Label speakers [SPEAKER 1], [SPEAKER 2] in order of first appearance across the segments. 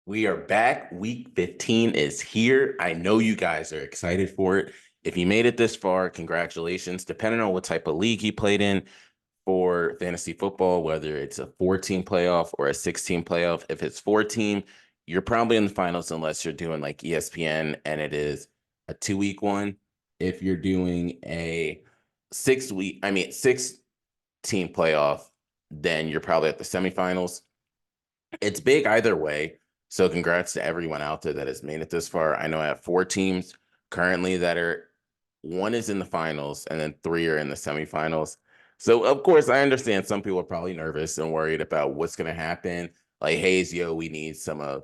[SPEAKER 1] We are back. Week 15 is here. I know you guys are excited for it. If you made it this far, congratulations. Depending on what type of league you played in for fantasy football, whether it's a 14 playoff or a 16 playoff, if it's 14, you're probably in the finals unless you're doing like ESPN and it is a 2-week one. If you're doing a 6-team playoff, then you're probably at the semifinals. It's big either way. So congrats to everyone out there that has made it this far. I know I have 4 teams currently that are one is in the finals and then 3 are in the semifinals. So of course I understand some people are probably nervous and worried about what's going to happen. Like, hey, yo, we need some of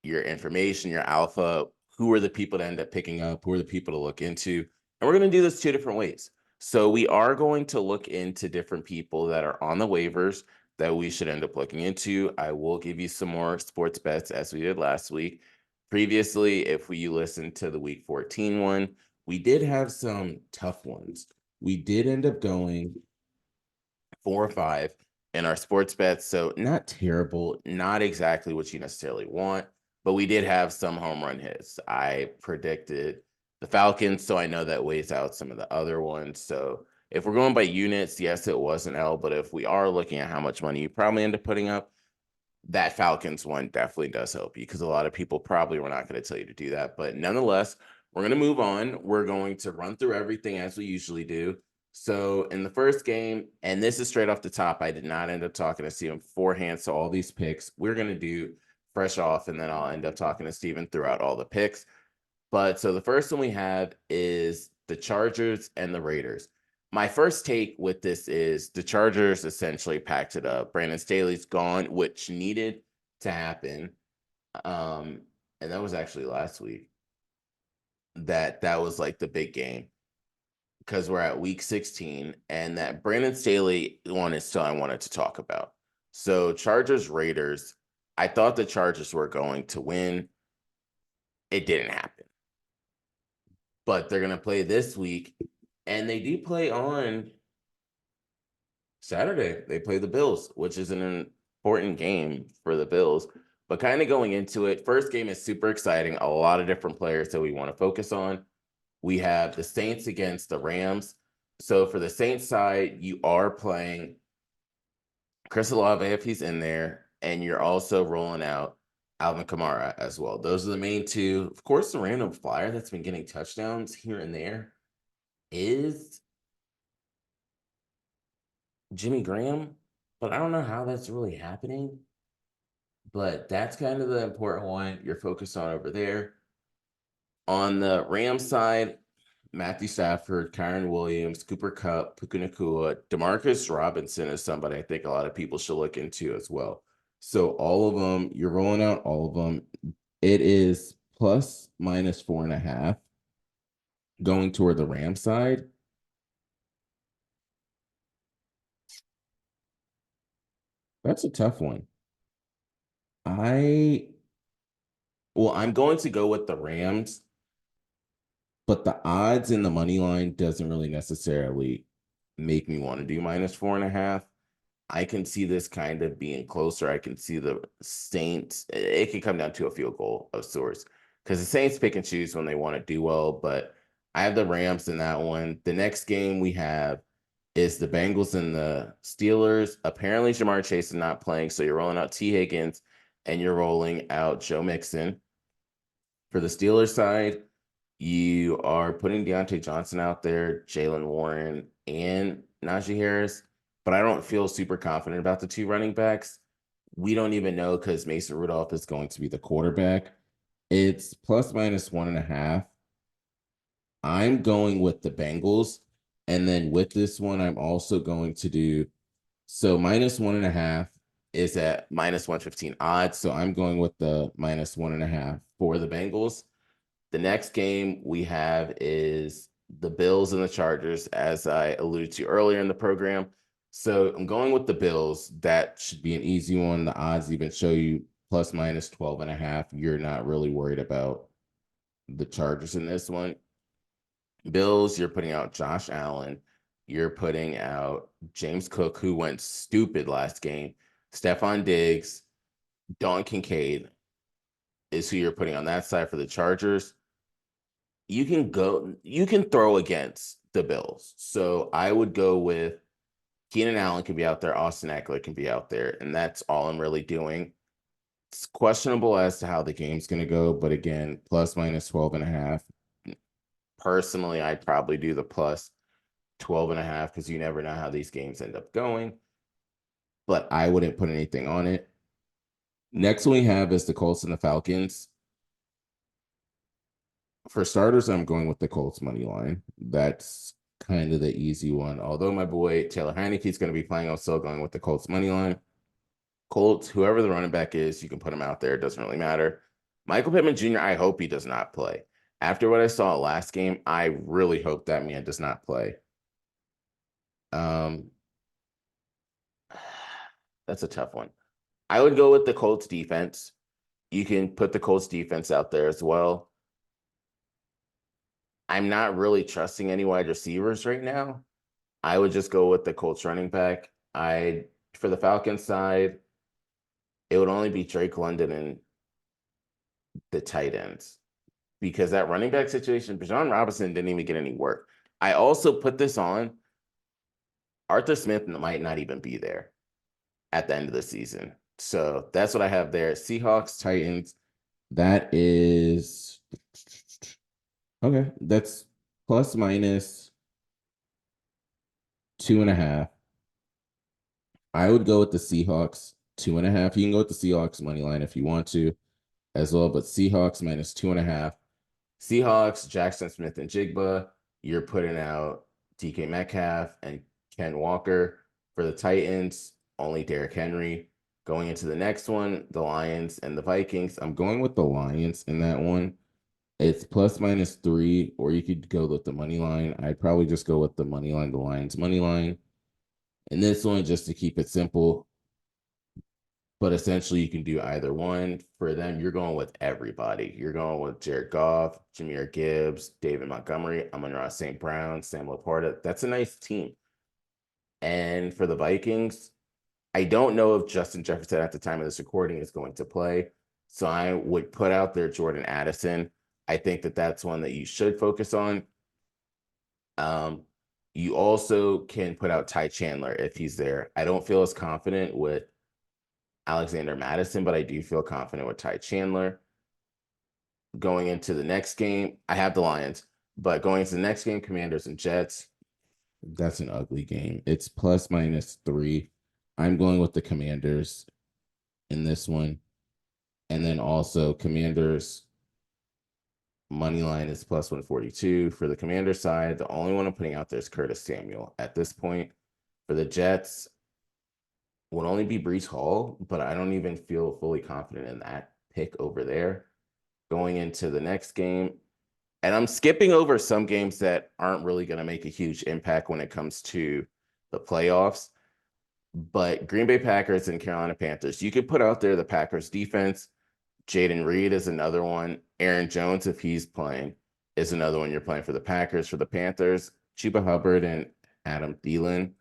[SPEAKER 1] your information, your alpha. Who are the people to end up picking up? Who are the people to look into? And we're going to do this 2 different ways. So we are going to look into different people that are on the waivers that we should end up looking into. I will give you some more sports bets as we did last week. Previously, if you listened to the week 14 one, we did have some tough ones. We did end up going 4 or 5 in our sports bets. So not terrible, not exactly what you necessarily want, but we did have some home run hits. I predicted the Falcons, so I know that weighs out some of the other ones. So if we're going by units, yes, it was an L, but if we are looking at how much money you probably end up putting up, that Falcons one definitely does help you because a lot of people probably were not going to tell you to do that. But nonetheless, we're going to move on. We're going to run through everything as we usually do. So in the first game, and this is straight off the top, I did not end up talking to Steven beforehand. So all these picks we're going to do fresh off, and then I'll end up talking to Steven throughout all the picks. But so the first one we have is the Chargers and the Raiders. My first take with this is the Chargers essentially packed it up. Brandon Staley's gone, which needed to happen. And that was actually last week. That was like the big game because we're at week 16, and that Brandon Staley one is still I wanted to talk about. So Chargers Raiders, I thought the Chargers were going to win. It didn't happen. But they're gonna play this week, and they do play on Saturday. They play the Bills, which is an important game for the Bills. But kind of going into it, first game is super exciting. A lot of different players that we want to focus on. We have the Saints against the Rams. So for the Saints side, you are playing Chris Olave if he's in there, and you're also rolling out Alvin Kamara as well. Those are the main two. Of course, the random flyer that's been getting touchdowns here and there is Jimmy Graham, but I don't know how that's really happening. But that's kind of the important one you're focused on over there. On the Rams side, Matthew Stafford, Kyron Williams, Cooper Kupp, Puka Nacua, Demarcus Robinson is somebody I think a lot of people should look into as well. So all of them, you're rolling out all of them. It is plus minus 4.5 going toward the Ram side. That's a tough one. I I'm going to go with the Rams, but the odds in the money line doesn't really necessarily make me want to do minus 4.5. I can see this kind of being closer. I can see the Saints. It can come down to a field goal of sorts because the Saints pick and choose when they want to do well. But I have the Rams in that one. The next game we have is the Bengals and the Steelers. Apparently, Jamar Chase is not playing, so you're rolling out T. Higgins and you're rolling out Joe Mixon. For the Steelers side, you are putting Deontay Johnson out there, Jalen Warren, and Najee Harris, but I don't feel super confident about the 2 running backs. We don't even know because Mason Rudolph is going to be the quarterback. It's plus minus 1.5. I'm going with the Bengals. And then with this one, I'm also going to do so minus 1.5 is at minus 115 odds. So I'm going with the minus 1.5 for the Bengals. The next game we have is the Bills and the Chargers, as I alluded to earlier in the program. So I'm going with the Bills. That should be an easy one. The odds even show you plus minus 12.5. You're not really worried about the Chargers in this one. Bills, you're putting out Josh Allen. You're putting out James Cook, who went stupid last game. Stephon Diggs, Don Kincaid. is who you're putting on that side for the Chargers. You can throw against the Bills. So I would go with Keenan Allen can be out there, Austin Eckler can be out there, and that's all I'm really doing. It's questionable as to how the game's going to go, but again, plus minus 12.5. Personally, I'd probably do the plus 12.5 because you never know how these games end up going, but I wouldn't put anything on it. Next one we have is the Colts and the Falcons. For starters, I'm going with the Colts money line. That's kind of the easy one. Although my boy Taylor Heinicke is going to be playing, I'm still going with the Colts money line. Colts, whoever the running back is, you can put him out there. It doesn't really matter. Michael Pittman Jr., I hope he does not play. After what I saw last game, I really hope that man does not play. That's a tough one. I would go with the Colts defense. You can put the Colts defense out there as well. I'm not really trusting any wide receivers right now. I would just go with the Colts running back. For the Falcons side, it would only be Drake London and the tight ends because that running back situation, Bijan Robinson didn't even get any work. I also put this on. Arthur Smith might not even be there at the end of the season. So that's what I have there. Seahawks, Titans. That is okay. That's plus minus 2.5. I would go with the Seahawks 2.5. You can go with the Seahawks money line if you want to as well, but Seahawks minus 2.5. Seahawks, Jackson Smith and Jigba. You're putting out DK Metcalf and Ken Walker. For the Titans, only Derrick Henry. Going into the next one, the Lions and the Vikings. I'm going with the Lions in that one. It's plus minus 3, or you could go with the money line. I'd probably just go with the money line, the Lions money line. And this one, just to keep it simple, but essentially you can do either one. For them, you're going with everybody. You're going with Jared Goff, Jahmyr Gibbs, David Montgomery, Amon-Ra St. Brown, Sam Laporta. That's a nice team. And for the Vikings, I don't know if Justin Jefferson at the time of this recording is going to play. So I would put out there Jordan Addison. I think that that's one that you should focus on. You also can put out Ty Chandler if he's there. I don't feel as confident with Alexander Madison, but I do feel confident with Ty Chandler. Going into the next game, I have the Lions, but going into the next game, Commanders and Jets, that's an ugly game. It's plus minus 3. I'm going with the Commanders in this one. And then also Commanders money line is plus 142. For the Commander side, the only one I'm putting out there is Curtis Samuel at this point. For the Jets, would only be Breece Hall, but I don't even feel fully confident in that pick over there. Going into the next game, and I'm skipping over some games that aren't really going to make a huge impact when it comes to the playoffs. But Green Bay Packers and Carolina Panthers, you could put out there the Packers defense. Jaden Reed is another one. Aaron Jones, if he's playing, is another one you're playing for the Packers. For the Panthers, Chuba Hubbard and Adam Thielen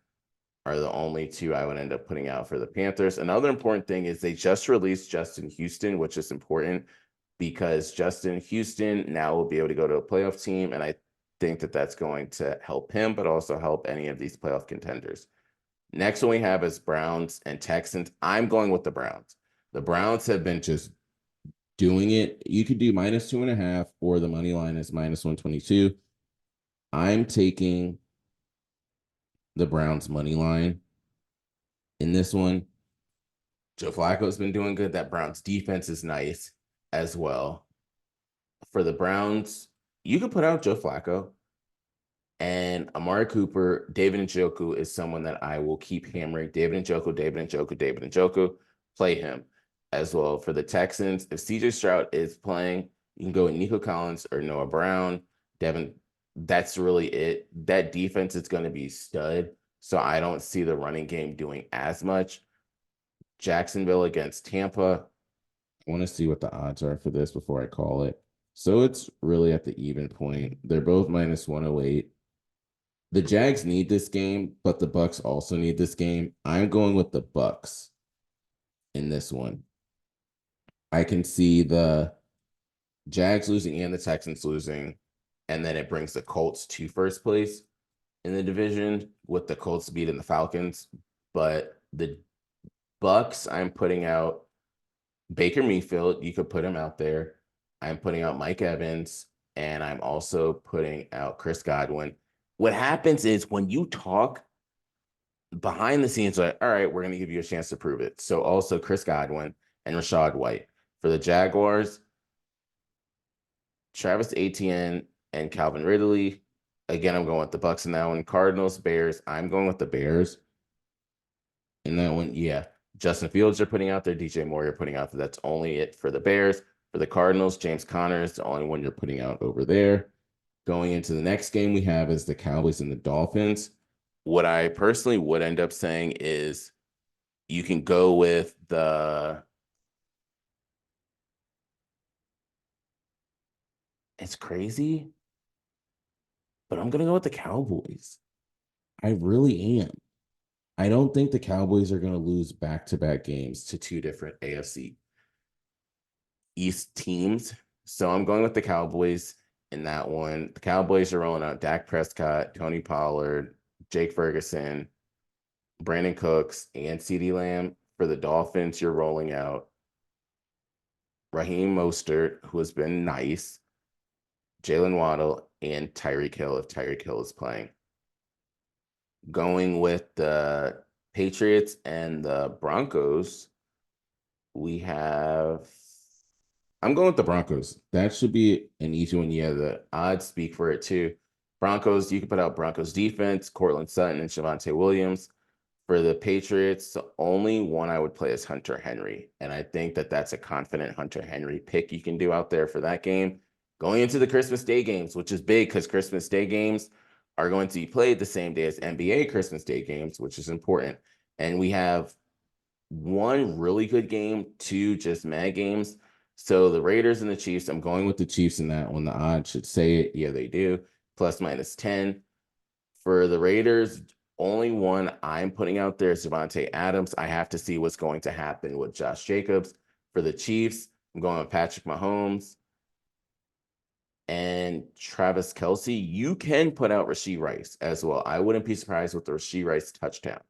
[SPEAKER 1] are the only two I would end up putting out for the Panthers. Another important thing is they just released Justin Houston, which is important because Justin Houston now will be able to go to a playoff team, and I think that that's going to help him, but also help any of these playoff contenders. Next one we have is Browns and Texans. I'm going with the Browns. The Browns have been just doing it. You could do minus 2.5, or the money line is minus 122. I'm taking the Browns money line in this one. Joe Flacco's been doing good. That Browns defense is nice as well. For the Browns, you could put out Joe Flacco and Amari Cooper. David Njoku is someone that I will keep hammering. David Njoku. Play him as well. For the Texans, if CJ Stroud is playing, you can go with Nico Collins or Noah Brown. Devin, that's really it. That defense is going to be stud. So I don't see the running game doing as much. Jacksonville against Tampa. I want to see what the odds are for this before I call it. So it's really at the even point. They're both minus 108. The Jags need this game, but the Bucks also need this game. I'm going with the Bucks in this one. I can see the Jags losing and the Texans losing, and then it brings the Colts to first place in the division with the Colts beating the Falcons. But the Bucks, I'm putting out Baker Mayfield. You could put him out there. I'm putting out Mike Evans, and I'm also putting out Chris Godwin. What happens is when you talk behind the scenes, like, all right, we're going to give you a chance to prove it. So also Chris Godwin and Rashad White. For the Jaguars, Travis Etienne and Calvin Ridley. Again, I'm going with the Bucks in that one. Cardinals, Bears. I'm going with the Bears in that one. Yeah. Justin Fields are putting out there. DJ Moore, you're putting out there. That's only it for the Bears. For the Cardinals, James Conner is the only one you're putting out over there. Going into the next game we have is the Cowboys and the Dolphins. What I personally would end up saying is you can go with it's crazy, but I'm going to go with the Cowboys. I really am. I don't think the Cowboys are going to lose back-to-back games to two different AFC East teams. So I'm going with the Cowboys in that one. The Cowboys are rolling out Dak Prescott, Tony Pollard, Jake Ferguson, Brandon Cooks, and CeeDee Lamb. For the Dolphins, you're rolling out Raheem Mostert, who has been nice, Jalen Waddle, and Tyreek Hill if Tyreek Hill is playing. Going with the Patriots and the Broncos, I'm going with the Broncos. That should be an easy one. Yeah, the odds speak for it too. Broncos, you can put out Broncos defense, Cortland Sutton and Javonte Williams. For the Patriots, the only one I would play is Hunter Henry. And I think that that's a confident Hunter Henry pick you can do out there for that game. Going into the Christmas Day games, which is big because Christmas Day games are going to be played the same day as NBA Christmas Day games, which is important. And we have one really good game, two just mad games. So the Raiders and the Chiefs, I'm going with the Chiefs in that one. The odds should say it. Yeah, they do. Plus minus 10. For the Raiders, only one I'm putting out there is Devontae Adams. I have to see what's going to happen with Josh Jacobs. For the Chiefs, I'm going with Patrick Mahomes and Travis Kelce. You can put out Rashee Rice as well. I wouldn't be surprised with the Rashee Rice touchdown.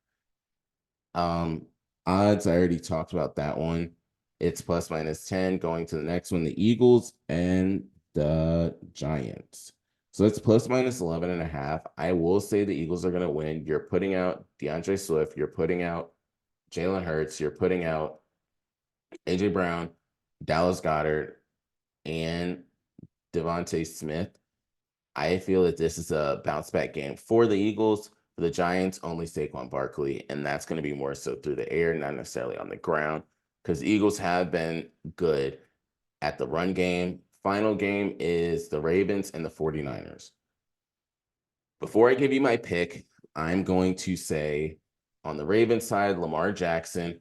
[SPEAKER 1] Odds, I already talked about that one. It's plus minus 10. Going to the next one, the Eagles and the Giants. So it's plus minus 11.5. I will say the Eagles are going to win. You're putting out DeAndre Swift. You're putting out Jalen Hurts. You're putting out AJ Brown, Dallas Goedert, and Devontae Smith. I feel that this is a bounce back game for the Eagles. For the Giants, only Saquon Barkley, and that's going to be more so through the air, not necessarily on the ground, because the Eagles have been good at the run game. Final game is the Ravens and the 49ers. Before I give you my pick, I'm going to say on the Ravens side, Lamar Jackson.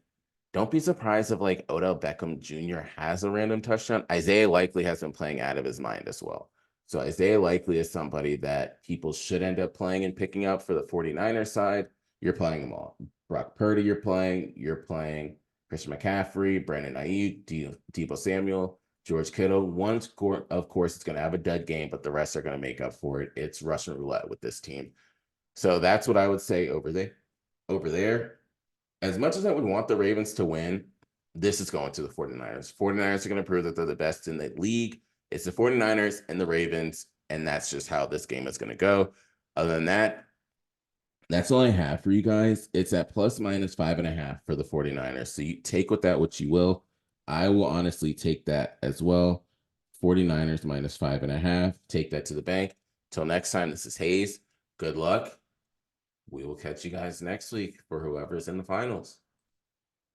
[SPEAKER 1] Don't be surprised if like Odell Beckham Jr. has a random touchdown. Isaiah Likely has been playing out of his mind as well. So Isaiah Likely is somebody that people should end up playing and picking up for the 49ers side. You're playing them all. Brock Purdy, you're playing Christian McCaffrey, Brandon Ayuk, Deebo Samuel, George Kittle. One, of course, is going to have a dud game, but the rest are going to make up for it. It's Russian roulette with this team. So that's what I would say over there. As much as I would want the Ravens to win, this is going to the 49ers. 49ers are going to prove that they're the best in the league. It's the 49ers and the Ravens, and that's just how this game is going to go. Other than that, that's all I have for you guys. It's at plus minus 5.5 for the 49ers. So you take with that what you will. I will honestly take that as well. 49ers minus 5.5. Take that to the bank. Till next time, this is Hayes. Good luck. We will catch you guys next week for whoever's in the finals.